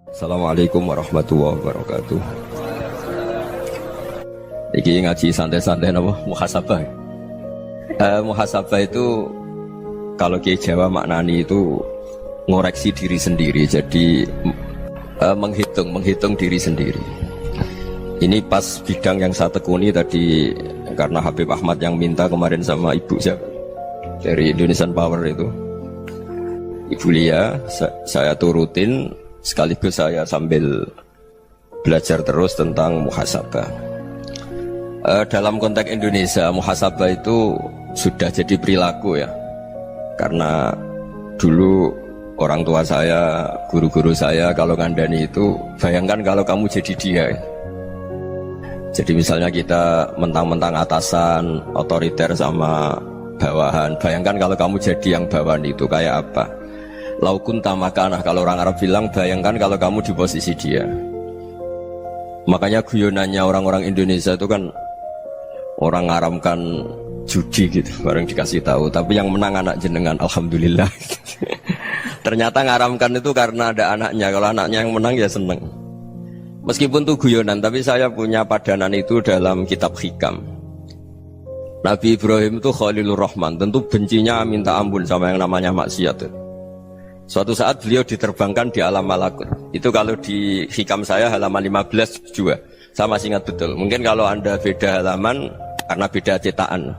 Assalamualaikum warahmatullahi wabarakatuh. Iki ngaji santai-santai napa muhasabah. Muhasabah itu kalau Kiai Jawa maknani itu ngoreksi diri sendiri. Jadi menghitung diri sendiri. Ini pas bidang yang saya tekuni tadi karena Habib Ahmad yang minta kemarin sama ibu siapa dari Indonesian Power itu. Ibu Lia, saya turutin sekaligus saya sambil belajar terus tentang muhasabah. Dalam konteks Indonesia, muhasabah itu sudah jadi perilaku ya. Karena dulu orang tua saya, guru-guru saya kalau ngandani itu, bayangkan kalau kamu jadi dia. Jadi misalnya kita mentang-mentang atasan, otoriter sama bawahan. Bayangkan kalau kamu jadi yang bawahan itu kayak apa? Laukun tamakanah, kalau orang Arab bilang, bayangkan kalau kamu di posisi dia. Makanya guyonannya orang-orang Indonesia itu kan orang ngaramkan judi gitu, bareng dikasih tahu. Tapi yang menang anak jenengan, alhamdulillah. Ternyata ngaramkan itu karena ada anaknya. Kalau anaknya yang menang ya seneng. Meskipun itu guyonan, tapi saya punya padanan itu dalam kitab hikam. Nabi Ibrahim itu Khalilur Rahman, tentu bencinya minta ampun sama yang namanya maksiat. Suatu saat beliau diterbangkan di alam malakut. Itu kalau di hikam saya halaman 15 juga. Saya masih ingat betul. Mungkin kalau Anda beda halaman karena beda cetakan.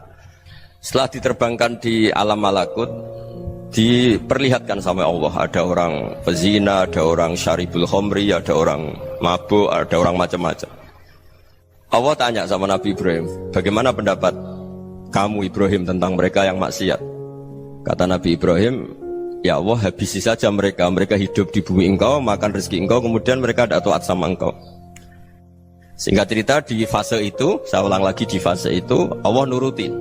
Setelah diterbangkan di alam malakut, diperlihatkan sama Allah. Ada orang pezina, ada orang syaribul khomri, ada orang mabuk, ada orang macam-macam. Allah tanya sama Nabi Ibrahim, bagaimana pendapat kamu Ibrahim tentang mereka yang maksiat? Kata Nabi Ibrahim, ya Allah, habisi saja mereka. Mereka hidup di bumi engkau, makan rezeki engkau, kemudian mereka tidak taat sama engkau. Singkat cerita, di fase itu, saya ulang lagi, di fase itu Allah nurutin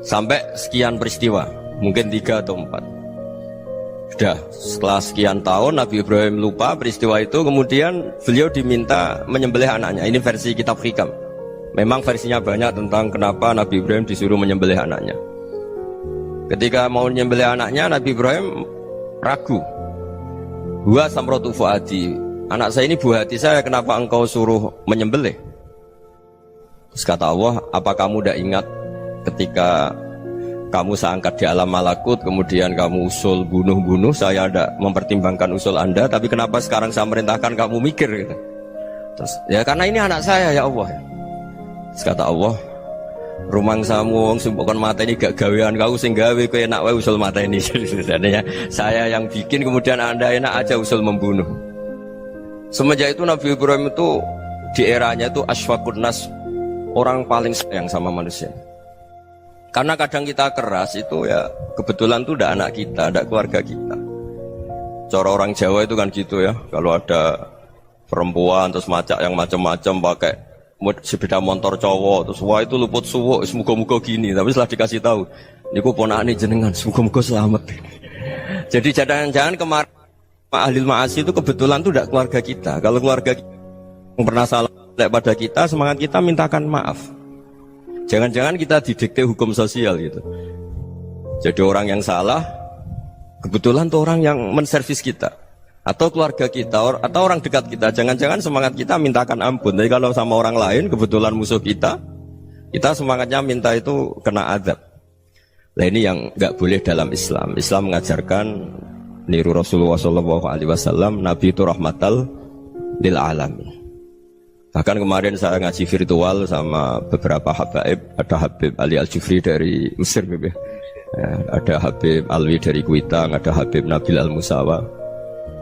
sampai sekian peristiwa, mungkin 3 atau 4. Sudah, setelah sekian tahun Nabi Ibrahim lupa peristiwa itu, kemudian beliau diminta menyembelih anaknya. Ini versi kitab hikam. Memang versinya banyak tentang kenapa Nabi Ibrahim disuruh menyembelih anaknya. Ketika mau menyembelih anaknya, Nabi Ibrahim ragu. Huwa samratu fuadi, anak saya ini buah hati saya, kenapa engkau suruh menyembelih? Terus kata Allah, apa kamu tidak ingat ketika kamu saya angkat di alam malakut, kemudian kamu usul bunuh-bunuh, saya tidak mempertimbangkan usul Anda, tapi kenapa sekarang saya merintahkan kamu mikir gitu? Terus, ya karena ini anak saya ya Allah. Terus kata Allah, rumang samu wong sing bukan mata ini gak gawean kau sing gawe kowe enak wae usul mata ini. Sebenarnya saya yang bikin, kemudian Anda enak aja usul membunuh. Semenjak itu Nabi Ibrahim itu di eranya itu asfaqun nas, orang paling sayang sama manusia. Karena kadang kita keras itu ya kebetulan itu udah anak kita, ada keluarga kita. Cara orang Jawa itu kan gitu ya, kalau ada perempuan terus macak yang macam-macam pakai sepeda motor cowok, terus wah itu luput suwuk, semoga-moga gini. Tapi setelah dikasih tahu, niku ponakane jenengan, semoga-moga selamat. Jadi jangan-jangan kemarin ahlil ma'asi itu kebetulan itu tidak keluarga kita. Kalau keluarga kita yang pernah salah pada kita, semangat kita mintakan maaf. Jangan-jangan kita didikte hukum sosial gitu. Jadi orang yang salah, kebetulan itu orang yang menservis kita, atau keluarga kita, atau orang dekat kita. Jangan-jangan semangat kita mintakan ampun. Tapi kalau sama orang lain, kebetulan musuh kita semangatnya minta itu kena azab. Nah ini yang nggak boleh dalam Islam. Islam mengajarkan niru Rasulullah SAW, Nabi itu rahmatal lil alamin. Bahkan kemarin saya ngaji virtual sama beberapa habaib. Ada Habib Ali Al-Jufri dari Mesir, ya, ada Habib Alwi dari Kuitang, ada Habib Nabil Al-Musawa.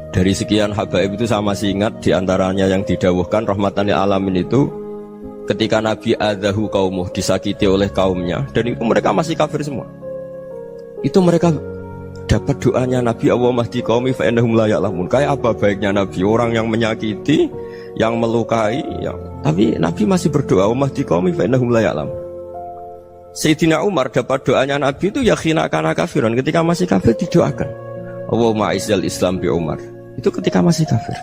Dari sekian habaib itu saya masih ingat, diantaranya yang didawuhkan rahmatan lil alamin itu ketika Nabi adzahu qaumuh, disakiti oleh kaumnya, dan itu mereka masih kafir semua. Itu mereka dapat doanya Nabi, Allah mahdi qaumi fa innahum la ya'lamun. Kayak apa baiknya Nabi, orang yang menyakiti, yang melukai, tapi Nabi masih berdoa, Allah mahdi qaumi fa innahum la ya'lamun. Sayyidina Umar dapat doanya Nabi itu ya khina kana kafiran, ketika masih kafir didoakan, Allahumma izzal Islam bi Umar. Itu ketika masih kafir.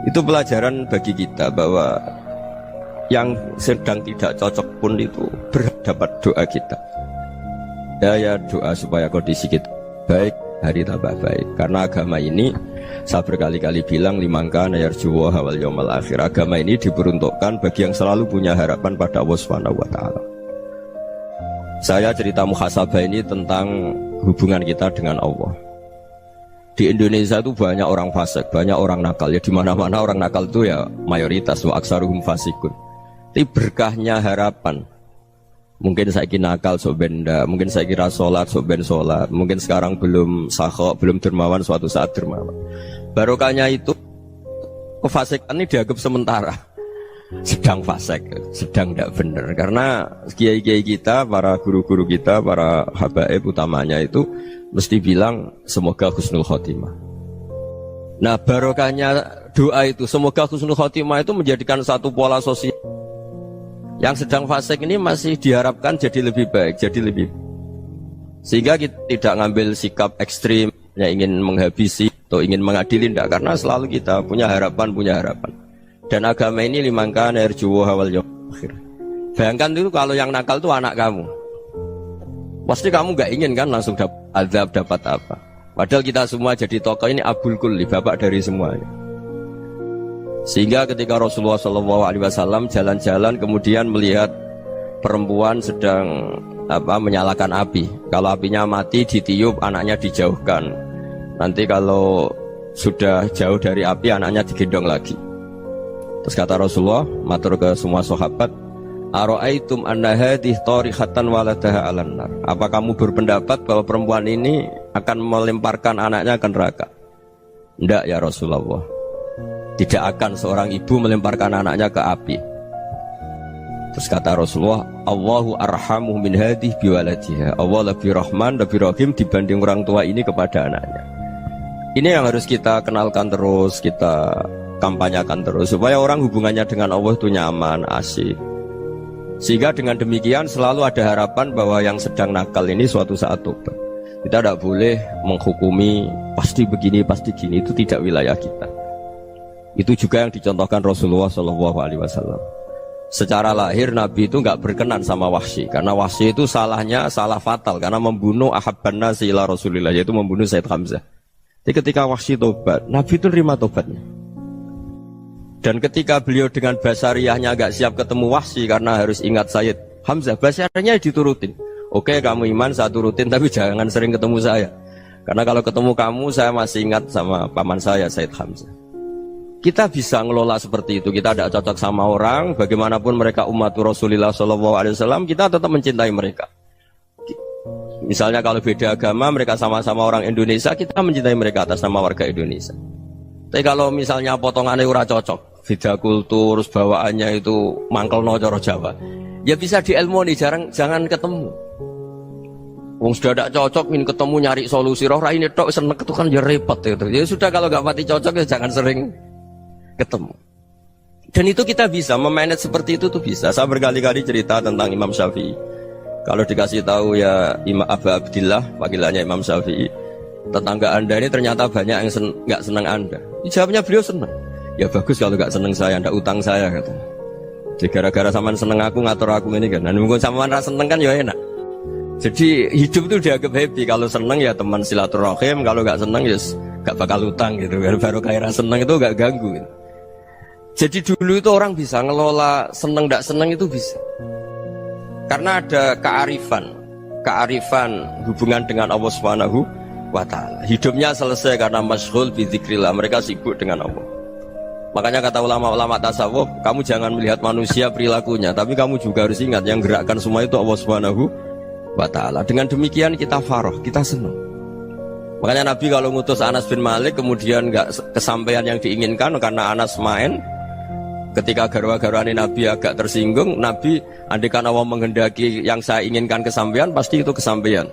Itu pelajaran bagi kita bahwa yang sedang tidak cocok pun itu berdapat doa kita. Ya doa supaya kondisi kita baik, hari tambah baik. Karena agama ini Saya berkali-kali bilang limangka nayarjuwa hawal yawmal akhir. Agama ini diperuntukkan bagi yang selalu punya harapan pada Allah Subhanahu wa taala. Saya cerita muhasabah ini tentang hubungan kita dengan Allah. Di Indonesia itu banyak orang fasik, banyak orang nakal. Ya di mana-mana orang nakal itu ya mayoritas, wa aksaruhum fasikun. Tapi berkahnya harapan. Mungkin saya kira nakal sok benda, mungkin saya kira sholat sok ben sholat, mungkin sekarang belum sakhok, belum dermawan, suatu saat dermawan. Barokahnya itu kefasikan ini dianggap sementara. Sedang fasik, sedang tidak benar. Karena kiai-kiai kita, para guru-guru kita, para habaib utamanya itu mesti bilang semoga husnul khotimah. Nah barokahnya doa itu semoga husnul khotimah itu menjadikan satu pola sosial. Yang sedang fasik ini masih diharapkan jadi lebih baik, jadi lebih. Sehingga kita tidak ngambil sikap ekstrim yang ingin menghabisi atau ingin mengadili, tidak, karena selalu kita punya harapan. Dan agama ini limangka nerjuwa hawal yawmal akhir. Bayangkan itu kalau yang nakal itu anak kamu, pasti kamu nggak ingin kan langsung dapat azab, dapat apa. Padahal kita semua jadi tokoh ini abul kulli, bapak dari semuanya. Sehingga ketika Rasulullah SAW jalan-jalan kemudian melihat perempuan sedang menyalakan api. Kalau apinya mati ditiup, anaknya dijauhkan. Nanti kalau sudah jauh dari api, anaknya digendong lagi. Terus kata Rasulullah, matur ke semua sahabat, Aro'aitum anna hadih tarihatan waladaha alan nar. Apa kamu berpendapat bahwa perempuan ini akan melemparkan anaknya ke neraka? Tidak ya Rasulullah. Tidak akan seorang ibu melemparkan anaknya ke api. Terus kata Rasulullah, Allahu arhamu min hadih biwaladiha. Allah lebih rahman, lebih rahim dibanding orang tua ini kepada anaknya. Ini yang harus kita kenalkan terus, kita kampanyakan terus, supaya orang hubungannya dengan Allah itu nyaman, asik. Sehingga dengan demikian selalu ada harapan bahwa yang sedang nakal ini suatu saat tobat. Kita tidak boleh menghukumi pasti begini, pasti gini, itu tidak wilayah kita. Itu juga yang dicontohkan Rasulullah SAW. Secara lahir Nabi itu nggak berkenan sama Wahsy, karena Wahsy itu salahnya salah fatal, karena membunuh ahabban nasi ila Rasulillah, yaitu membunuh Said Hamzah. Jadi ketika Wahsy tobat, Nabi itu nerima tobatnya. Dan ketika beliau dengan basariyahnya agak siap ketemu Wahsy karena harus ingat Sayyid Hamzah, basariyahnya diturutin. Oke kamu iman, saya turutin, tapi jangan sering ketemu saya. Karena kalau ketemu kamu, saya masih ingat sama paman saya, Sayyid Hamzah. Kita bisa ngelola seperti itu. Kita tidak cocok sama orang, bagaimanapun mereka umat Rasulullah SAW, kita tetap mencintai mereka. Misalnya kalau beda agama, mereka sama-sama orang Indonesia, kita mencintai mereka atas nama warga Indonesia. Tapi kalau misalnya potongannya ora cocok, beda kultur, bawaannya itu mangkel no coro Jawa, ya bisa diilmoni, jangan ketemu. Wong sudah tidak cocok, ingin ketemu nyari solusi. Roh ini tok seneng itu kan ya repot gitu. Ya sudah kalau nggak pati cocok ya jangan sering ketemu. Dan itu kita bisa memanage seperti itu tuh bisa. Saya berkali-kali cerita tentang Imam Syafi'i. Kalau dikasih tahu ya Imam Abu Abdillah, panggilannya Imam Syafi'i, tetangga anda ini ternyata banyak yang nggak senang anda. Jawabnya beliau senang. Ya bagus kalau nggak senang saya, ndak utang saya kata. Jadi gara-gara saman seneng aku ngatur aku ini kan. Dan mungkin saman rasa seneng kan ya enak. Jadi hidup itu dianggap happy. Kalau seneng ya teman silaturahim, kalau nggak seneng ya nggak bakal utang gitu. Baru kayak seneng itu nggak ganggu. Gitu. Jadi dulu itu orang bisa ngelola seneng ndak seneng itu bisa. Karena ada kearifan hubungan dengan Allah Subhanahu wa ta'ala. Hidupnya selesai karena masyghul bi dzikrillah, mereka sibuk dengan Allah. Makanya kata ulama-ulama tasawuf, kamu jangan melihat manusia perilakunya, tapi kamu juga harus ingat yang gerakkan semua itu Allah Subhanahu wa ta'ala. Dengan demikian kita farah, kita senang. Makanya Nabi kalau ngutus Anas bin Malik kemudian nggak kesampaian yang diinginkan karena Anas main, ketika garwa-garwani Nabi agak tersinggung, Nabi andaikan Allah menghendaki yang saya inginkan kesampaian, pasti itu kesampaian.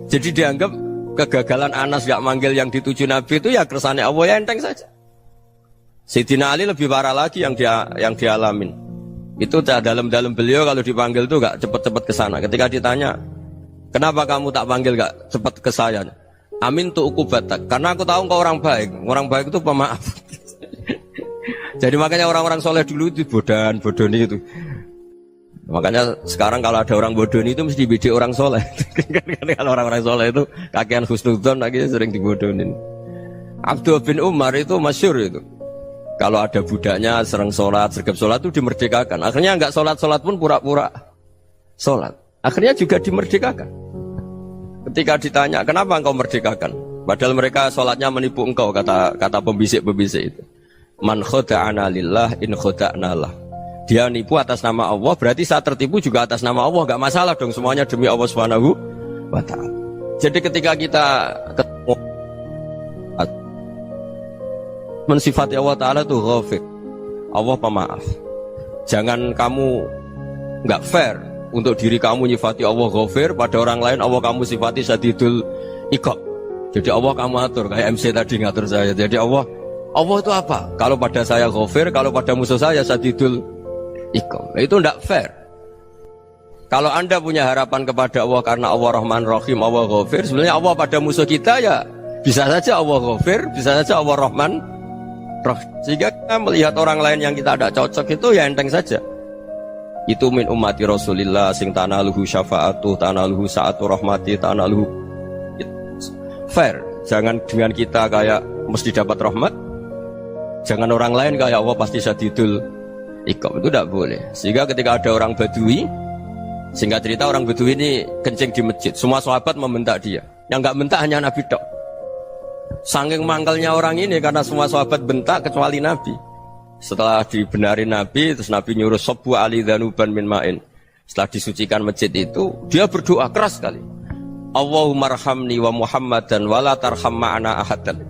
Jadi dianggap kegagalan Anas gak manggil yang dituju Nabi itu ya kersane Allah, ya enteng saja. Sayyidina Ali lebih parah lagi yang dialamin. Itu dalam beliau kalau dipanggil itu gak cepet-cepet ke sana. Ketika ditanya, kenapa kamu tak panggil gak cepet ke saya? Amin tu ukubatak, karena aku tahu kau orang baik. Orang baik itu pemaaf. Jadi makanya orang-orang soleh dulu itu bodoni itu. Makanya sekarang kalau ada orang bodoni itu mesti bidik orang soleh. Kalau orang-orang soleh itu kakean husnudzon lagi sering dibodonin. Abdullah bin Umar itu masyhur itu. Kalau ada budaknya sering sholat, sergap sholat itu dimerdekakan. Akhirnya nggak sholat pun pura-pura sholat. Akhirnya juga dimerdekakan. Ketika ditanya, kenapa engkau merdekakan? Padahal mereka sholatnya menipu engkau, kata pembisik-pembisik itu. Man khoda'ana lillah in khoda'na lah. Dia nipu atas nama Allah, berarti saat tertipu juga atas nama Allah. Gak masalah dong, semuanya demi Allah Subhanahu wa ta'ala. Jadi ketika kita ketemu mensifati Allah Ta'ala itu ghafir, Allah pemaaf. Jangan kamu gak fair untuk diri kamu nyifati Allah ghafir, pada orang lain Allah kamu sifati syadidul iqab. Jadi Allah kamu atur, kayak MC tadi ngatur saya. Jadi Allah itu apa? Kalau pada saya ghafir, kalau pada musuh saya syadidul iqab. Itu tidak fair. Kalau Anda punya harapan kepada Allah karena Allah Rahman Rahim, Allah ghafir, sebenarnya Allah pada musuh kita ya bisa saja Allah ghafir, bisa saja Allah Rahman Rahim. Sehingga kita melihat orang lain yang kita tidak cocok itu ya enteng saja. Itu min ummati Rasulillah sing tanaluhu syafa'atu, tanaluhu sa'atu rahmati, tanaluhu fair. Jangan dengan kita kayak mesti dapat rahmat. Jangan orang lain kayak Allah pasti syadidul iqab. Itu tidak boleh. Sehingga ketika ada orang Badui, singkat cerita orang Badui ini kencing di masjid, semua sahabat membentak dia. Yang enggak bentak hanya Nabi tok. Saking mangkalnya orang ini karena semua sahabat bentak kecuali Nabi. Setelah dibenarin Nabi, terus Nabi nyuruh Sobbu ali dhanuban min ma'in. Setelah disucikan masjid itu, dia berdoa keras sekali. Allahumma arhamni wa Muhammadan wa la tarham ma'ana ahadan.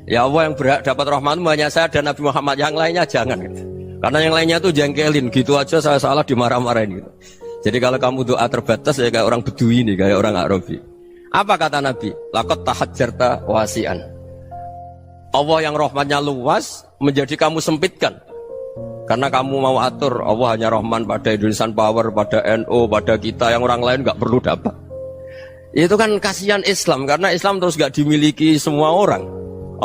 Ya Allah, yang berhak dapat rahmatmu hanya saya dan Nabi Muhammad, yang lainnya jangan gitu. Karena yang lainnya tuh jengkelin, gitu aja saya salah dimarah-marahin gitu. Jadi kalau kamu doa terbatas ya kayak orang Bedui ini, kayak orang Arabi. Apa kata Nabi? Laqad tahajjarta wasi'an. Allah yang rahmatnya luas menjadi kamu sempitkan. Karena kamu mau atur Allah hanya rahman pada Indonesian Power, pada NU, pada kita, yang orang lain gak perlu dapat. Itu kan kasihan Islam, karena Islam terus gak dimiliki semua orang.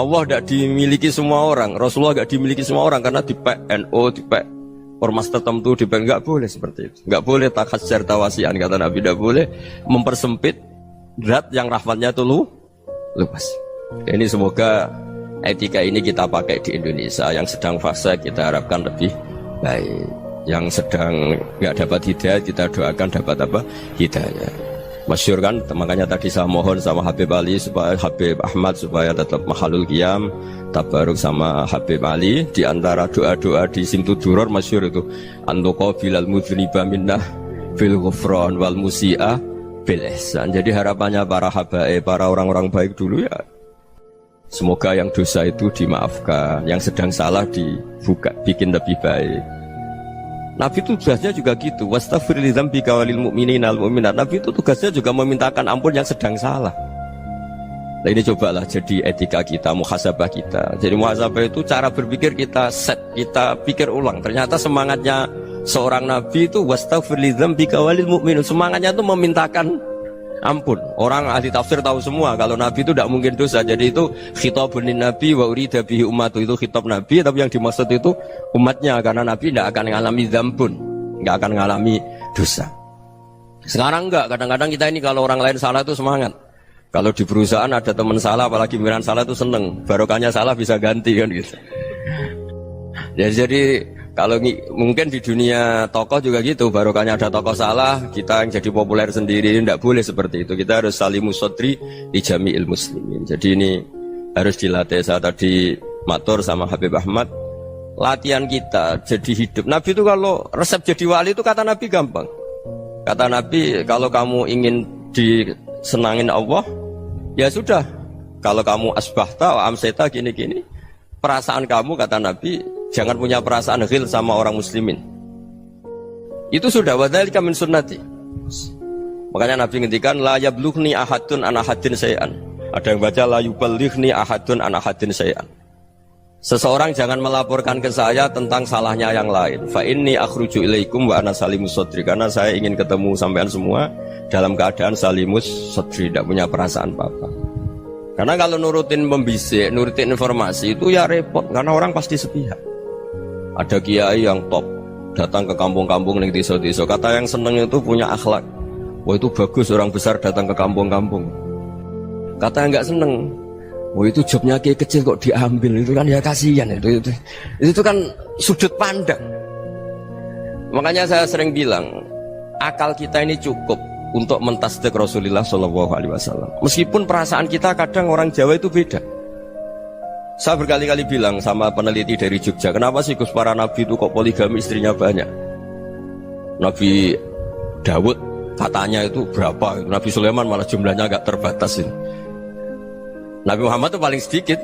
Allah gak dimiliki semua orang, Rasulullah gak dimiliki semua orang, karena dipek NU, dipek ormas tertentu, dipek, gak boleh seperti itu. Gak boleh takhasyar tawasian, kata Nabi, gak boleh mempersempit zat yang rahmatnya itu luas. Ini semoga etika ini kita pakai di Indonesia. Yang sedang fase kita harapkan lebih baik. Yang sedang nggak dapat hidayah kita doakan dapat apa? Hidayah. Masyhur kan, makanya tadi saya mohon sama Habib Ali supaya Habib Ahmad supaya tetap mahalul qiyam, tabaruk sama Habib Ali. Di antara doa-doa di Simtud Duror masyhur itu antuqabilal mudhniba minnah fil ghufran wal musi'a bil ihsan. Jadi harapannya para habaib, para orang-orang baik dulu ya, semoga yang dosa itu dimaafkan, yang sedang salah dibuka, bikin lebih baik. Nabi itu tugasnya juga gitu. Wastaghfir li dzambika walil mu'minina wal mu'minat. Nabi itu tugasnya juga memintakan ampun yang sedang salah. Nah ini cobalah jadi etika kita, muhasabah kita. Jadi muhasabah itu cara berpikir kita set, kita pikir ulang. Ternyata semangatnya seorang Nabi itu wastaghfir li dzambika walil mu'minun. Semangatnya itu memintakan ampun. Orang ahli tafsir tahu semua kalau Nabi itu tidak mungkin dosa. Jadi itu khitabun lin Nabi wa urida bihi ummatu, itu khitab Nabi, tapi yang dimaksud itu umatnya, karena Nabi tidak akan mengalami dzambun, tidak akan mengalami dosa. Sekarang enggak, kadang-kadang kita ini kalau orang lain salah itu semangat. Kalau di perusahaan ada teman salah, apalagi pimpinan salah itu seneng, barokahnya salah bisa ganti kan gitu. Jadi kalau mungkin di dunia tokoh juga gitu, barokahnya ada tokoh salah, kita yang jadi populer sendiri, tidak boleh seperti itu. Kita harus salimus sodri di jami'il muslimin. Jadi ini harus dilatih. Saya tadi matur sama Habib Ahmad, latihan kita jadi hidup. Nabi itu kalau resep jadi wali itu kata Nabi gampang. Kata Nabi, kalau kamu ingin disenangin Allah, ya sudah. Kalau kamu asbahta wa amseta gini-gini, perasaan kamu, kata Nabi, jangan punya perasaan ghil sama orang muslimin. Itu sudah wadzalika min sunnati. Makanya Nabi ngendikan la yablughni ahadun an ahadin syai'an. Ada yang baca la yuballighni ahadun an ahadin syai'an. Seseorang jangan melaporkan ke saya tentang salahnya yang lain. Fa inni akhruju ilaikum wa ana salimus sadri. Karena saya ingin ketemu sampean semua dalam keadaan salimus sadri, tidak punya perasaan apa-apa. Karena kalau nurutin pembisik, nurutin informasi itu ya repot, karena orang pasti sepihak. Ada kiai yang top datang ke kampung-kampung ning desa-desa, kata yang seneng itu punya akhlak. Wah itu bagus orang besar datang ke kampung-kampung. Kata yang nggak seneng, Oh itu jobnya kayak kecil kok diambil, itu kan ya kasihan itu kan sudut pandang. Makanya saya sering bilang akal kita ini cukup untuk mentasdik Rasulullah Shallallahu Alaihi Wasallam. Meskipun perasaan kita kadang orang Jawa itu beda. Saya berkali-kali bilang sama peneliti dari Jogja, kenapa sih Gus para nabi itu kok poligami istrinya banyak? Nabi Dawud katanya itu berapa? Nabi Sulaiman malah jumlahnya agak terbatas ini. Nabi Muhammad itu paling sedikit.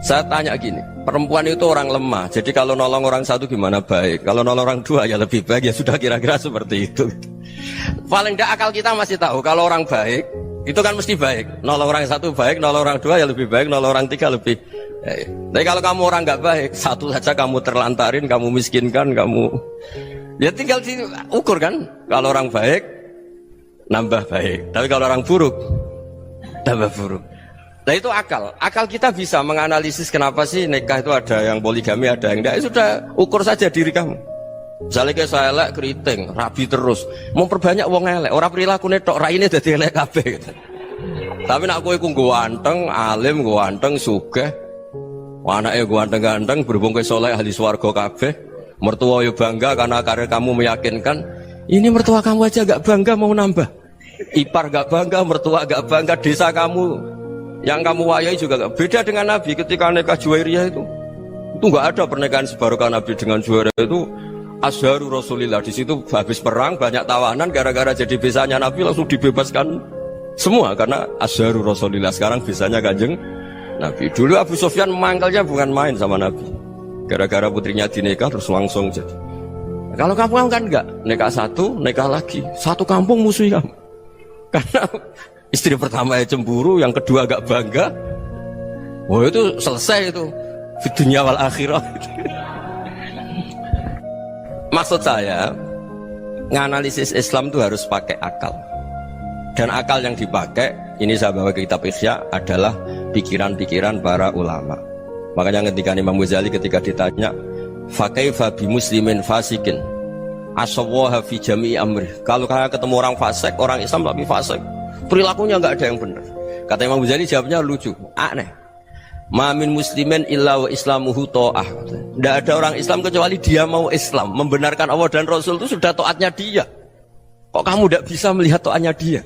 Saya tanya gini, perempuan itu orang lemah, jadi kalau nolong orang satu gimana baik, kalau nolong orang dua ya lebih baik, ya sudah kira-kira seperti itu. Paling tidak akal kita masih tahu kalau orang baik itu kan mesti baik, nolong orang satu baik, nolong orang dua ya lebih baik, nolong orang tiga lebih baik. Tapi kalau kamu orang nggak baik, satu saja kamu terlantarin, kamu miskinkan, kamu ya tinggal diukur kan. Kalau orang baik nambah baik, tapi kalau orang buruk tambah buruk. Nah itu akal. Akal kita bisa menganalisis kenapa sih nikah itu ada yang poligami, ada yang enggak. Sudah ukur saja diri kamu. Misalnya kayak saya elek keriting, rabi terus, mau perbanyak wong elek, orang perilaku netok, raine dadi elek kabeh gitu. Tapi nak kowe ku ganteng, alim, ganteng, sugih, anake ganteng-ganteng, berhubung kowe saleh ahli swarga kabeh, mertua yo bangga karena karir kamu meyakinkan. Ini mertua kamu aja gak bangga mau nambah. Ipar gak bangga, mertua gak bangga, desa kamu yang kamu wayai juga gak beda dengan Nabi ketika nikah Juwairiyah itu gak ada pernikahan sebarokah Nabi dengan Juwairiyah itu Azharu Rasulillah. Di situ habis perang banyak tawanan, gara-gara jadi besanya Nabi langsung dibebaskan semua karena Azharu Rasulillah. Sekarang besanya Kanjeng Nabi. Dulu Abu Sufyan mangkalnya bukan main sama Nabi, gara-gara putrinya dinikah terus langsung jadi. Kalau kamu kan enggak, nikah satu, nikah lagi, satu kampung musuhi kamu karena istri pertama ya cemburu, yang kedua agak bangga. Oh itu selesai itu di dunia wal akhirah. Maksud saya nganalisis Islam itu harus pakai akal. Dan akal yang dipakai, ini saya bawa ke kitab Ihya, adalah pikiran-pikiran para ulama. Makanya ketika Imam Ghazali ketika ditanya fakaifa bi muslimin fasikin asawwaha fi jami'i amri, kalau kalian ketemu orang fasik, orang Islam tapi fasik, perilakunya nggak ada yang benar. Kata Imam Ghazali jawabnya lucu, aneh. Mamin muslimin illa wa islamuhu ta'ah. Tidak ada orang Islam kecuali dia mau Islam, membenarkan Allah dan Rasul itu sudah taatnya dia. Kok kamu tidak bisa melihat taatnya dia?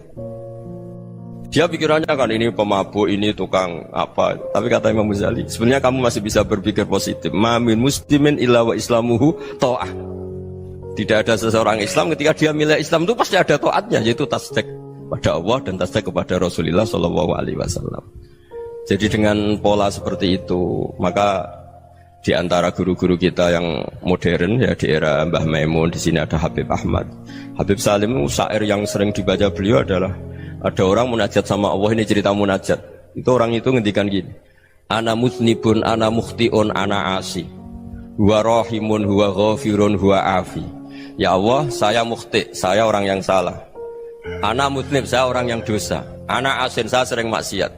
Dia pikirannya kan ini pemabuk, ini tukang apa. Tapi kata Imam Ghazali, sebenarnya kamu masih bisa berpikir positif. Mamin muslimin illa wa islamuhu ta'ah. Tidak ada seseorang Islam ketika dia milik Islam itu pasti ada taatnya, yaitu tasdik pada Allah dan tasdik kepada Rasulullah Shallallahu Alaihi Wasallam. Jadi dengan pola seperti itu, maka di antara guru-guru kita yang modern ya di era Mbah Maimun, di sini ada Habib Ahmad, Habib Salim, syair yang sering dibaca beliau adalah ada orang munajat sama Allah. Ini cerita munajat. Itu orang itu ngendikan gini, ana muznibun, ana mukhtiun, ana asi, huwa rahimun, huwa ghafirun, huwa afi. Ya Allah, saya mukhti, saya orang yang salah. Ana muznib, saya orang yang dosa. Ana asin, saya sering maksiat.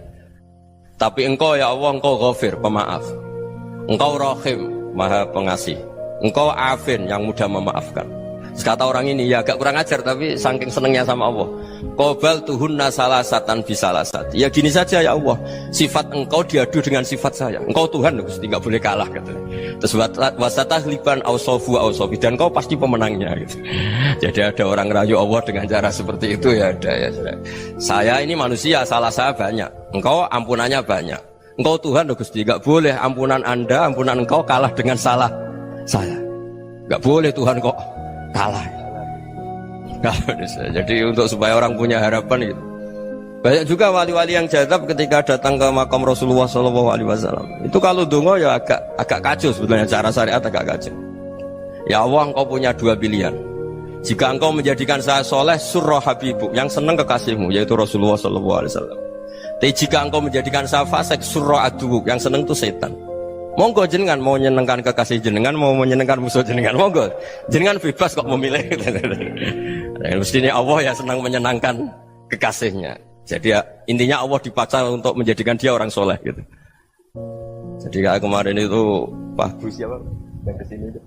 Tapi engkau ya Allah, engkau ghafir, pemaaf. Engkau rahim, maha pengasih. Engkau afin, yang mudah memaafkan. Kata orang ini, ya agak kurang ajar, tapi saking senengnya sama Allah. Qobal tuhunna salasatan bisalasat. Ya gini saja ya Allah, sifat engkau diadu dengan sifat saya. Engkau Tuhan, Gusti, nggak boleh kalah gitu. Terus wasatahliban ausofu ausofi, dan engkau pasti pemenangnya gitu. Jadi ada orang rayu Allah dengan cara seperti itu ya ada ya. Saya ini manusia, salah saya banyak. Engkau ampunannya banyak. Engkau Tuhan, Gusti, nggak boleh ampunan Anda, ampunan engkau kalah dengan salah saya. Nggak boleh Tuhan kok kalah. Jadi untuk supaya orang punya harapan gitu. Banyak juga wali-wali yang jadab ketika datang ke makam Rasulullah SAW. Itu kalau dongo ya agak kacau sebetulnya, cara syariat agak kacau. Ya Allah, engkau punya dua pilihan. Jika engkau menjadikan saya soleh, surah habibuk, yang senang kekasihmu, yaitu Rasulullah SAW. Tapi jika engkau menjadikan saya fasik, surah adubuk, yang senang itu setan. Monggo jenengan mau menyenangkan kekasih jenengan, mau menyenangkan musuh jenengan, monggo jenengan bebas kok memilih. Mestinya Allah ya senang menyenangkan kekasihnya. Jadi ya, intinya Allah dipaksa untuk menjadikan dia orang soleh gitu. Jadi kayak kemarin itu Pak Gus siapa yang kesini itu,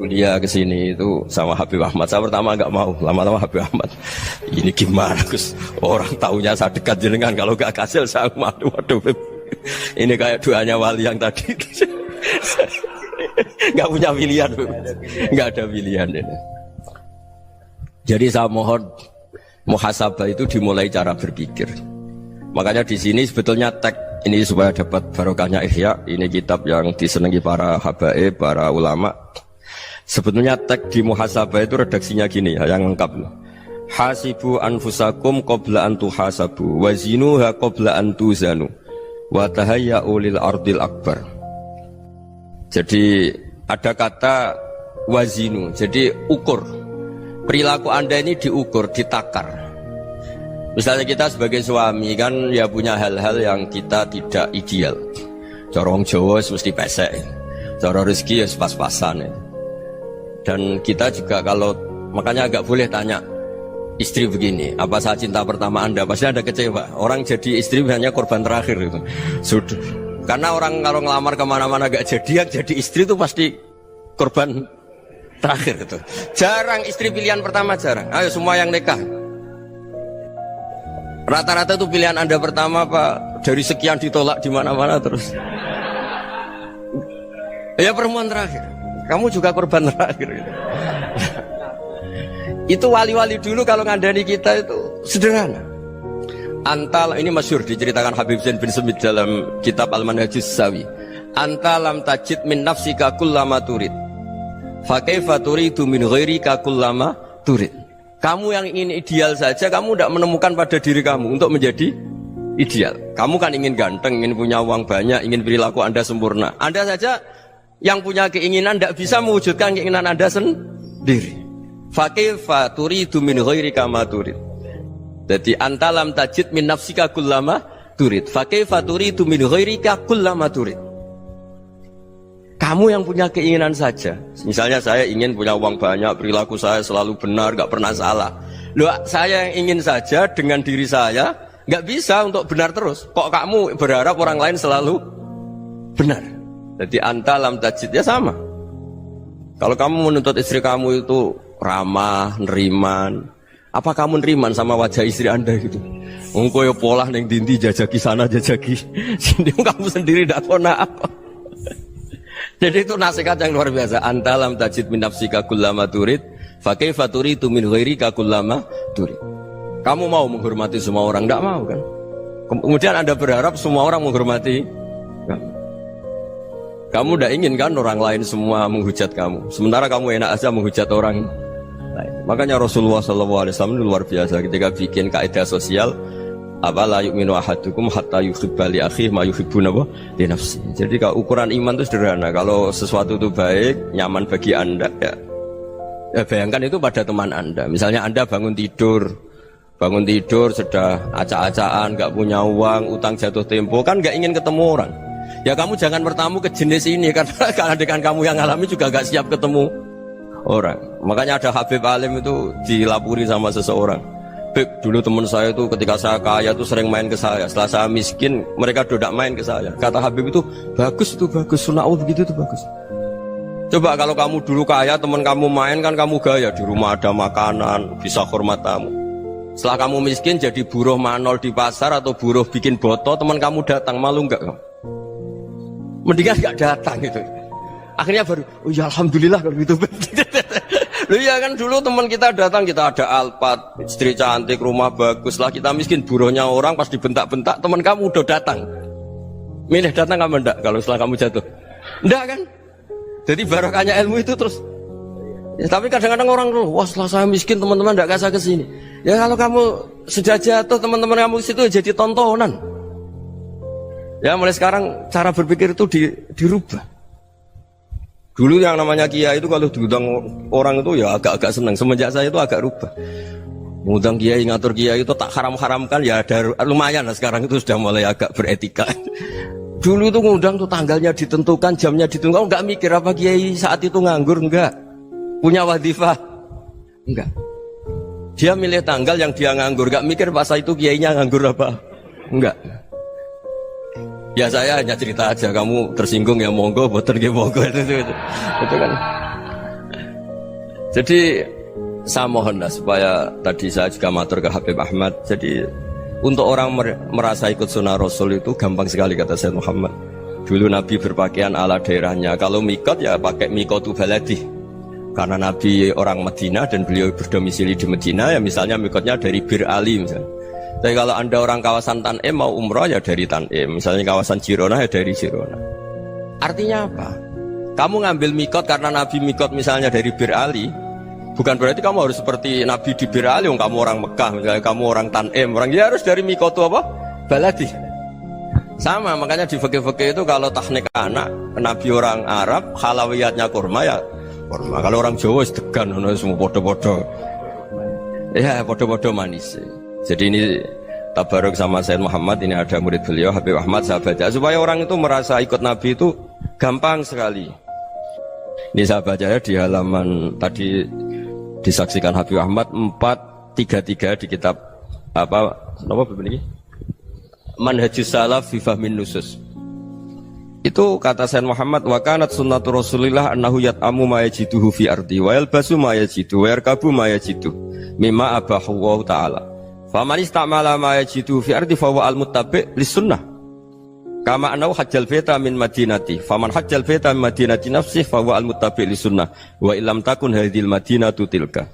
kuliah ke sini itu sama Habib Ahmad. Saya pertama nggak mau, lama-lama Habib Ahmad. Ini gimana Gus? Orang taunya saya dekat jenengan, kalau nggak kasil saya malu. Waduh, ini kayak doanya wali yang tadi. Nggak punya pilihan, nggak ada pilihan. Ini. Jadi saya mohon muhasabah itu dimulai cara berpikir. Makanya di sini sebetulnya teks ini supaya dapat barokahnya Ihya. Ini kitab yang disenangi para habaib, para ulama. Sebetulnya teks di muhasabah itu redaksinya gini ya, yang lengkap. Hasibu anfusakum qabla an tuhasabu wa zinuha qabla an tuzanu wa tahayya'u lil ardil akbar. Jadi ada kata wazinu, jadi ukur. Perilaku Anda ini diukur, ditakar. Misalnya kita sebagai suami kan ya punya hal-hal yang kita tidak ideal. Corong Jawa mesti pesek, cara rezeki ya pas-pasan ya. Dan kita juga kalau makanya agak boleh tanya istri begini, apa saya cinta pertama Anda? Pasti Anda kecewa. Orang jadi istri hanya korban terakhir itu. Sudah. Karena orang kalau ngelamar kemana-mana gak jadi, yang jadi istri itu pasti korban terakhir itu. Jarang istri pilihan pertama, jarang. Ayo semua yang nikah. Rata-rata itu pilihan Anda pertama Pak, dari sekian ditolak di mana-mana terus. Ya perempuan terakhir. Kamu juga korban terakhir gitu. Itu wali-wali dulu kalau ngandani kita itu sederhana. Antal ini masyhur diceritakan Habib Zain bin Semit dalam kitab Al-Manhajus Sawi. Antalam tajid min nafsika kullama turid. Fa kaifa turidu min ghairika kullama turid. Kamu yang ingin ideal saja kamu tidak menemukan pada diri kamu untuk menjadi ideal. Kamu kan ingin ganteng, ingin punya uang banyak, ingin perilaku Anda sempurna. Anda saja yang punya keinginan tidak bisa mewujudkan keinginan Anda sendiri. Fakaifa turidu min ghairika ma turid. Jadi antalam tajid min nafsika kullama turid. Fakaifa turidu min ghairika kullama turid. Kamu yang punya keinginan saja. Misalnya saya ingin punya uang banyak, perilaku saya selalu benar, gak pernah salah. Loh, saya yang ingin saja dengan diri saya gak bisa untuk benar terus. Kok kamu berharap orang lain selalu benar? Jadi antalam tajid ya sama. Kalau kamu menuntut istri kamu itu ramah, neriman, apa kamu neriman sama wajah istri Anda gitu? Engkau ya pola neng dindi jajaki sana jajaki sini, kamu sendiri tidak tahu apa. Jadi itu nasihat yang luar biasa. Antalam tajid min nafsika kullama turid, fa kaifa turidu min ghairika kullama turid. Kamu mau menghormati semua orang? Tidak mau kan? Kemudian Anda berharap semua orang menghormati kamu. Kamu tidak ingin kan orang lain semua menghujat kamu. Sementara kamu enak aja menghujat orang lain. Makanya Rasulullah SAW luar biasa ketika bikin kaidah sosial. Apa la yu'minu ahadukum hatta yuhibba li akhihi ma yuhibbu li nafsi. Jadi kalau ukuran iman itu sederhana. Kalau sesuatu itu baik, nyaman bagi Anda ya bayangkan itu pada teman Anda. Misalnya Anda bangun tidur sudah acak-acakan, gak punya uang, utang jatuh tempo, kan gak ingin ketemu orang. Ya kamu jangan bertamu ke jenis ini karena dengan kamu yang alami juga gak siap ketemu orang. Makanya ada Habib Alim itu dilapuri sama seseorang. Beb, dulu teman saya itu ketika saya kaya itu sering main ke saya. Setelah saya miskin, mereka tidak main ke saya. Kata Habib itu bagus, sunnaul begitu itu bagus. Coba kalau kamu dulu kaya, teman kamu main kan kamu gaya. Di rumah ada makanan, bisa hormat tamu. Setelah kamu miskin jadi buruh manol di pasar atau buruh bikin boto, teman kamu datang, malu enggak kamu? Mendingan enggak datang gitu. Akhirnya baru, oh ya alhamdulillah kalau gitu. Loh ya kan dulu teman kita datang, kita ada Alphard, istri cantik, rumah bagus. Lah kita miskin, buruhnya orang pas dibentak-bentak, teman kamu udah datang. Milih datang kamu enggak kalau setelah kamu jatuh? Enggak kan? Jadi barokahnya ilmu itu terus. Ya, tapi kadang-kadang orang tuh, wah setelah saya miskin teman-teman enggak kasih kesini. Ya kalau kamu sudah jatuh, teman-teman kamu situ jadi tontonan. Ya mulai sekarang cara berpikir itu dirubah. Dulu yang namanya kiai itu kalau diundang orang itu ya agak-agak senang. Semenjak saya itu agak rubah. Mengundang kiai, ngatur kiai itu tak haram-haramkan ya ada lumayan lah sekarang itu sudah mulai agak beretika. Dulu itu ngundang tuh tanggalnya ditentukan, jamnya ditentukan, enggak mikir apa kiai saat itu nganggur, enggak. Punya wadifah, enggak. Dia milih tanggal yang dia nganggur, enggak mikir pas itu kiainya nganggur apa, enggak. Ya saya hanya cerita aja, kamu tersinggung ya monggo, boten nggih monggo itu kan. Jadi saya mohon supaya tadi saya juga matur ke Habib Ahmad. Jadi untuk orang merasa ikut sunnah Rasul itu gampang sekali kata Sayyid Muhammad. Dulu Nabi berpakaian ala daerahnya. Kalau mikot ya pakai mikotu baladi. Karena Nabi orang Madinah dan beliau berdomisili di Madinah, ya misalnya mikotnya dari Bir Ali misalnya. Tapi kalau Anda orang kawasan Tanim mau umrah ya dari Tanim. Misalnya kawasan Jirona ya dari Jirona. Artinya apa? Kamu ngambil mikot karena Nabi mikot misalnya dari Bir Ali, bukan berarti kamu harus seperti Nabi di Bir Ali, kamu orang Mekah, misalnya kamu orang Tanim, orang ya harus dari mikot itu apa? Baladi. Sama, makanya di fikih-fikih itu kalau tahnik anak, Nabi orang Arab, halawiyatnya kurma ya kurma. Kalau orang Jawa sedegan, semua podo-podo. Ya, podo-podo manis. Jadi ini tabaruk sama Sayyid Muhammad, ini ada murid beliau, Habib Ahmad, saya baca. Supaya orang itu merasa ikut Nabi itu gampang sekali. Ini saya baca ya di halaman tadi disaksikan Habib Ahmad 433 di kitab apa begini? Manhajus Salaf fi Fahmin Nusus. Itu kata Sayyid Muhammad, wa kanat sunnatu Rasulillah annahu yat'amu ma yajiduhu fi ardi wa yalbasu ma yajidu wa yarkabu ma yajidu mimma abahu Allah ta'ala. Faman istamala ma yajiduhu fi ardi fa huwa al-muttabi' lis-sunnah. Kama annahu hajjal baita min madinati. Faman hajjal baita min madinati nafsihi fa huwa al-muttabi' lis-sunnah wa illam takun hadhil madinatu tilka.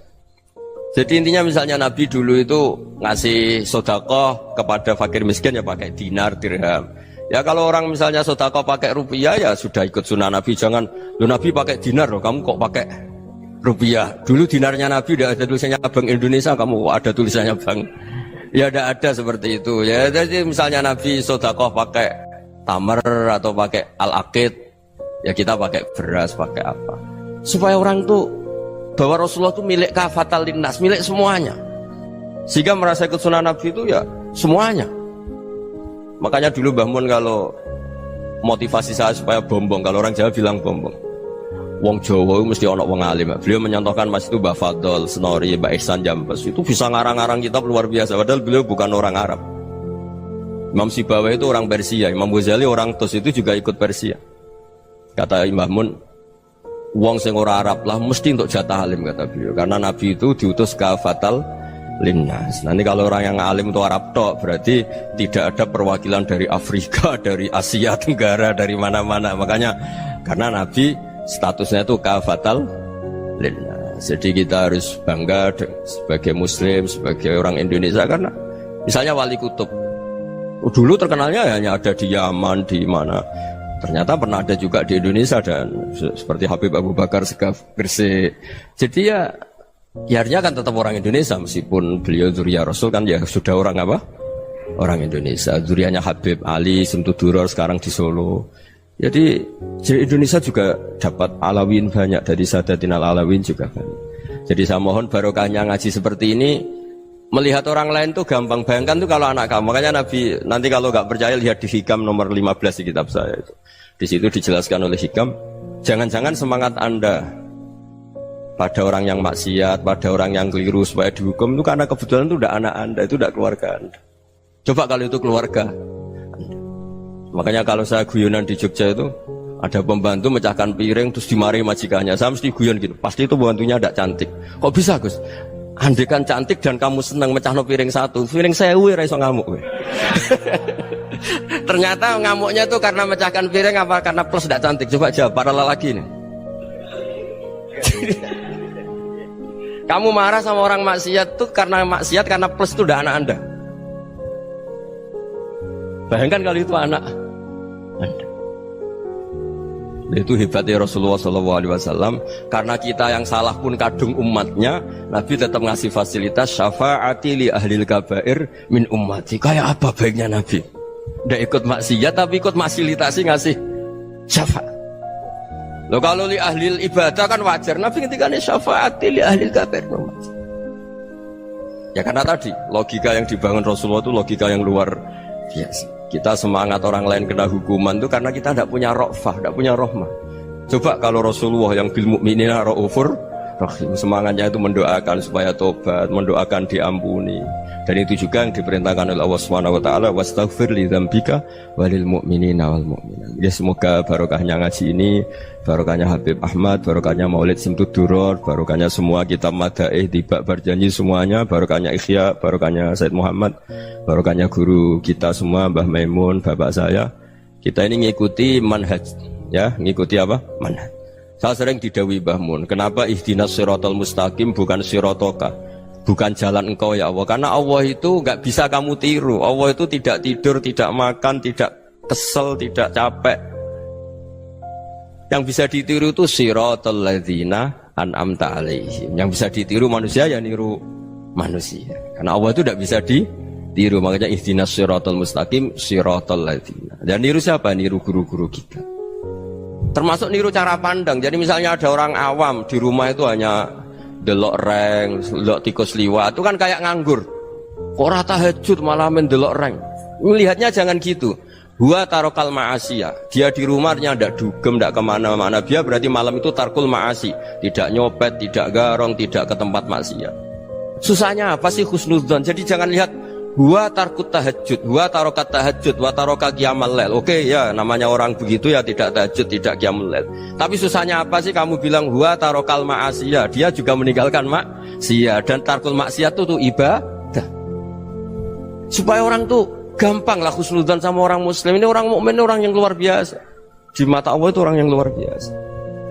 Jadi intinya misalnya Nabi dulu itu ngasih sedekah kepada fakir miskin ya pakai dinar, dirham. Ya kalau orang misalnya sedekah pakai rupiah ya sudah ikut sunnah Nabi. Jangan, lu Nabi pakai dinar loh, kamu kok pakai rupiah. Dulu dinarnya Nabi udah ada tulisannya Bank Indonesia, kamu kok ada tulisannya Bank. Ya tidak ada seperti itu. Ya jadi misalnya Nabi sedekah pakai tamar atau pakai al-aqid, ya kita pakai beras, pakai apa. Supaya orang tuh bahwa Rasulullah itu milik kafatal linnas, milik semuanya. Sehingga merasa ikut sunnah Nabi itu ya semuanya. Makanya dulu Mbah Mun kalau motivasi saya supaya bombong, kalau orang Jawa bilang bombong. Wong Jawa mesti ono wong alim. Beliau menyontohkan Mas itu Mbah Fadol, Senori, Mbah Ihsan Jambes. Itu bisa ngarang-ngarang kitab luar biasa. Padahal beliau bukan orang Arab. Imam Sibawai itu orang Persia, Imam Ghazali orang Tus itu juga ikut Persia. Kata Mbah Mun, wong sing ora Arab lah mesti untuk jatah alim kata beliau. Karena Nabi itu diutus kafatal linnas. Nanti kalau orang yang alim itu Arab tok, berarti tidak ada perwakilan dari Afrika, dari Asia Tenggara, dari mana-mana. Makanya karena Nabi statusnya itu kafatal linnas. Jadi kita harus bangga sebagai Muslim, sebagai orang Indonesia karena misalnya Wali Kutub. Dulu terkenalnya hanya ada di Yaman, di mana. Ternyata pernah ada juga di Indonesia dan seperti Habib Abu Bakar Segaf Gresik. Jadi ya artinya kan tetap orang Indonesia meskipun beliau zuriyah Rasul kan ya sudah orang apa? Orang Indonesia. Zuriyahnya Habib Ali Simtuduror sekarang di Solo. Jadi Indonesia juga dapat alawin banyak dari Sadatin al-Alawin juga banyak. Jadi saya mohon barokahnya ngaji seperti ini, melihat orang lain tuh gampang. Bayangkan tuh kalau anak kamu. Makanya Nabi nanti kalau nggak percaya lihat di Hikam nomor 15 di kitab saya itu. Di situ dijelaskan oleh Hikam, jangan-jangan semangat Anda pada orang yang maksiat, pada orang yang keliru supaya dihukum itu karena kebetulan itu udah anak Anda, itu udah keluarga Anda. Coba kalau itu keluarga Anda. Makanya kalau saya guyonan di Jogja itu ada pembantu mecahkan piring terus dimarahi majikannya, saya mesti guyon gitu, pasti itu pembantunya tidak cantik. Kok bisa Gus? Andai kan cantik dan kamu senang mecahno piring satu, piring 1000 ra iso ngamuk kowe. Ternyata ngamuknya itu karena mecahkan piring apa karena plus tidak cantik? Coba jawab para lelaki ini. Kamu marah sama orang maksiat tuh karena maksiat, karena plus itu udah anak Anda. Bayangkan kalau itu anak Anda. Itu hebatnya Rasulullah SAW. Karena kita yang salah pun kadung umatnya, Nabi tetap ngasih fasilitas syafaati li ahlil kabair min ummati. Kayak apa baiknya Nabi? Nggak ikut maksiat tapi ikut fasilitasi ngasih syafaat. Loh kalau li ahlil ibadah kan wajar. Nabi ketika ini syafaati li ahlil kabair min ummati. Ya karena tadi logika yang dibangun Rasulullah itu logika yang luar biasa. Kita semangat orang lain kena hukuman itu karena kita tidak punya ra'fah, tidak punya rahmah. Coba kalau Rasulullah yang bil mu'minina ra'ufur Rahim. Semangatnya itu mendoakan supaya tobat, mendoakan diampuni. Dan itu juga yang diperintahkan oleh Allah Subhanahu wa taala, wastaghfir li dzambika walil mu'minina wal mu'minat. Ya semoga barokahnya ngaji ini, barokahnya Habib Ahmad, barokahnya Maulid Simtud Duror, barokahnya semua kitab Madaih, Tibak Barjanji semuanya, barokahnya Ikhya, barokahnya Said Muhammad, barokahnya guru kita semua, Mbah Maimun, bapak saya. Kita ini ngikuti manhaj, ya, ngikuti apa? Manhaj. Saya sering didhawuhi Mbah Mun, kenapa ihdinas siratal mustaqim bukan siratoka? Bukan jalan engkau ya Allah, karena Allah itu nggak bisa kamu tiru. Allah itu tidak tidur, tidak makan, tidak kesel, tidak capek. Yang bisa ditiru itu siratal ladzina an'amta alaihim. Yang bisa ditiru manusia ya niru manusia. Karena Allah itu tidak bisa ditiru. Makanya ihdinas siratal mustaqim siratal ladzina. Dan niru siapa? Niru guru-guru kita. Termasuk niru cara pandang. Jadi misalnya ada orang awam di rumah itu hanya delok reng, delok tikus liwat, itu kan kayak nganggur. Ora tahajud malah main delok reng. Melihatnya jangan gitu. Huwa tarokal ma'asiyah. Dia di rumahnya ndak dugem, ndak kemana-mana. Dia berarti malam itu tarkul ma'asi. Tidak nyopet, tidak garong, tidak ke tempat maksiat. Susahnya apa sih husnudzon? Jadi jangan lihat huwa tarkut tahajud, huwa tarokat tahajud, wa taroka qiyamal lail. Oke ya, namanya orang begitu ya tidak tahajud, tidak qiyamul lail. Tapi susahnya apa sih kamu bilang huwa tarokal ma'asiyah? Dia juga meninggalkan maksiat, dan tarkul maksiat itu ibadah. Supaya orang tuh gampang lah husnudzon sama orang muslim. Ini orang mukmin, orang yang luar biasa. Di mata Allah itu orang yang luar biasa.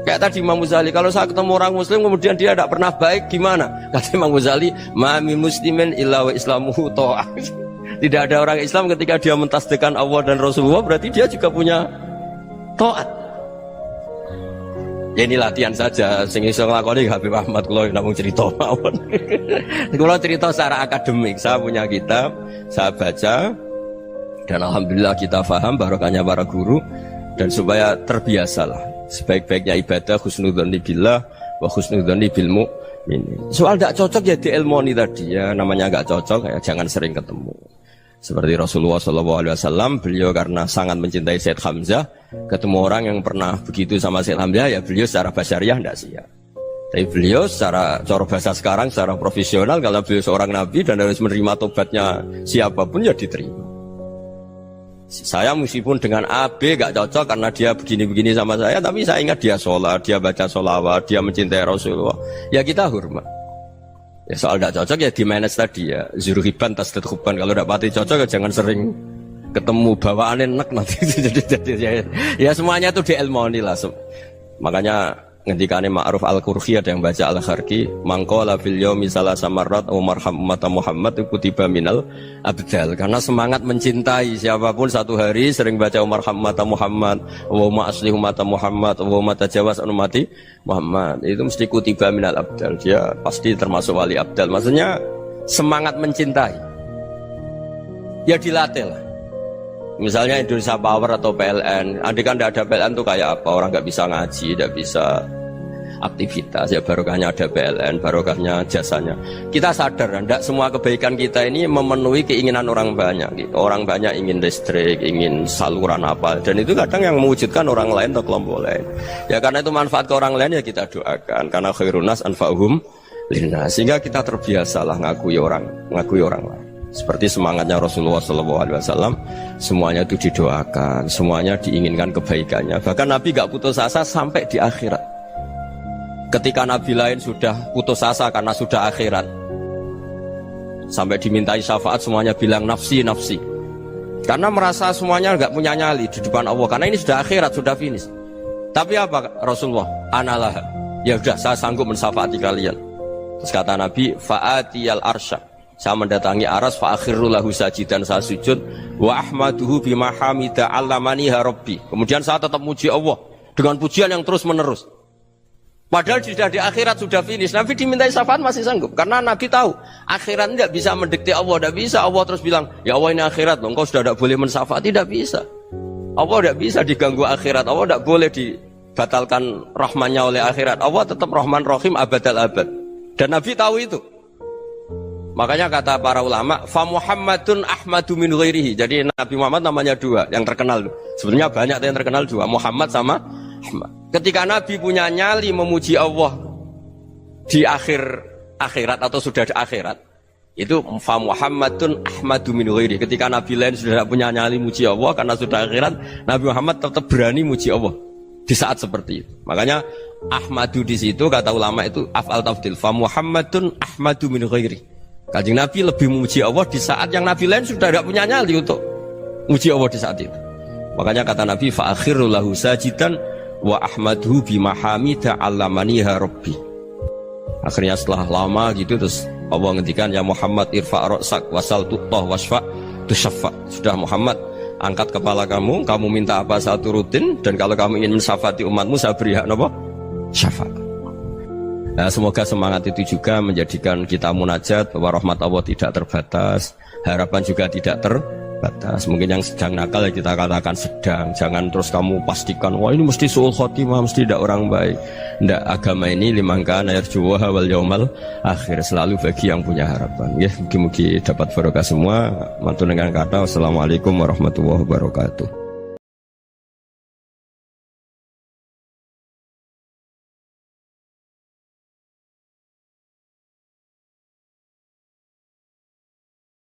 Kayak tadi Imam Ghazali, kalau saya ketemu orang muslim kemudian dia tidak pernah baik, gimana? Kata Imam Ghazali, ma min muslimin illa wa islamuhu ta'ah. Tidak ada orang Islam ketika dia mentasdihkan Allah dan Rasulullah, berarti dia juga punya taat. Ya ini latihan saja, sing iso nglakoni Habib Ahmad kula namung cerita mawon. Kula cerita secara akademik, saya punya kitab, saya baca, dan alhamdulillah kita paham barokahnya para guru, dan supaya terbiasalah. Sebaik-baiknya ibadah husnudzon billah wa husnudzon bil mu'minin. Soal tidak cocok ya diilmoni tadi ya, namanya nggak cocok ya jangan sering ketemu. Seperti Rasulullah SAW, beliau karena sangat mencintai Said Hamzah, ketemu orang yang pernah begitu sama Said Hamzah ya beliau secara basyariah tidak siap. Tapi beliau secara cara bahasa sekarang, secara profesional, kalau beliau seorang nabi dan harus menerima tobatnya siapapun ya diterima. Saya meskipun dengan A, B gak cocok karena dia begini-begini sama saya, tapi saya ingat dia sholat, dia baca sholawat, dia mencintai Rasulullah, ya kita hormat. Ya soal gak cocok ya di manage tadi ya, zuruhiban tasdid huban. Kalau gak pati cocok ya jangan sering ketemu, bawaannya enak nanti. jadi ya semuanya itu diilmoni lah. Makanya ngendikane Ma'ruf Al-Qurhi ada yang baca Al-Kharqi, mangqala fil yaumi salasa marrat wa marham ummata Muhammad kutiba minal abdal. Karena semangat mencintai siapapun satu hari sering baca marham ummata Muhammad, wa ma asli ummata Muhammad, wa ma tajawaz an ummati Muhammad, itu mesti kutiba minal abdal. Dia pasti termasuk wali abdal. Maksudnya semangat mencintai ya dilatih lah. Misalnya Indonesia Power atau PLN, andai kan tidak ada PLN tuh kayak apa? Orang nggak bisa ngaji, nggak bisa aktivitas. Ya barokahnya ada PLN, barokahnya jasanya. Kita sadar, tidak semua kebaikan kita ini memenuhi keinginan orang banyak. Gitu. Orang banyak ingin listrik, ingin saluran apa, dan itu kadang yang mewujudkan orang lain atau kelompok lain. Ya karena itu manfaat ke orang lain ya kita doakan. Karena khairunas anfa'uhum linnas. Sehingga kita terbiasalah ngakui orang lain. Seperti semangatnya Rasulullah SAW, semuanya itu didoakan, semuanya diinginkan kebaikannya. Bahkan Nabi gak putus asa sampai di akhirat. Ketika Nabi lain sudah putus asa karena sudah akhirat, sampai dimintai syafaat semuanya bilang nafsi, nafsi. Karena merasa semuanya gak punya nyali di depan Allah. Karena ini sudah akhirat, sudah finish. Tapi apa Rasulullah? Analah. Ya udah, saya sanggup mensyafaati kalian. Terus kata Nabi, fa'atiyal arsya. Saya mendatangi aras fa'akhirru lahu sajidan, saya sujud wa ahmaduhu bima hamida 'allamaniha rabbi. Kemudian saya tetap muji Allah dengan pujian yang terus menerus. Padahal sudah di akhirat, sudah finish. Nabi dimintai syafaat masih sanggup karena Nabi tahu akhirat tidak bisa mendikte Allah, tidak bisa. Allah terus bilang, "Ya Allah, ini akhirat loh, engkau sudah tidak boleh mensyafaati." Tidak bisa. Allah tidak bisa diganggu akhirat. Allah tidak boleh dibatalkan rahmannya oleh akhirat. Allah tetap Rahman Rahim abadal abad. Dan Nabi tahu itu. Makanya kata para ulama, fa Muhammadun ahmadu min ghairihi. Jadi Nabi Muhammad namanya dua, yang terkenal. Sebenarnya banyak yang terkenal dua, Muhammad sama Ahmad. Ketika Nabi punya nyali memuji Allah, di akhir akhirat atau sudah di akhirat itu fa Muhammadun ahmadu min ghairi. Ketika nabi lain sudah tidak punya nyali muji Allah karena sudah akhirat, Nabi Muhammad tetap berani muji Allah di saat seperti itu. Makanya ahmadu di situ kata ulama itu af'al tafdil, fa Muhammadun ahmadu min ghairi. Kanjeng Nabi lebih memuji Allah di saat yang nabi lain sudah tidak punya nyali untuk muji Allah di saat itu. Makanya kata Nabi fa akhiru lahu sajidan wa ahmadhu bimahamida allamaniha rabbi. Akhirnya setelah lama gitu terus Allah ngendikan ya Muhammad irfa' ra'sak wasal tu'tah wasfa' tusyaffa. Sudah Muhammad, angkat kepala kamu minta apa saya turutin, dan kalau kamu ingin mensyafaati umatmu saya beri hak apa? Syafaat. Nah, semoga semangat itu juga menjadikan kita munajat bahwa rahmat Allah tidak terbatas, harapan juga tidak terbatas. Mungkin yang sedang nakal ya kita katakan sedang, jangan terus kamu pastikan wah ini mesti suul khotimah, mesti tidak orang baik. Tidak, agama ini liman kana yarju wal yaumal akhir, selalu bagi yang punya harapan. Ya, mugi-mugi dapat barokah semua. Mantu dengan kata wassalamualaikum warahmatullahi wabarakatuh.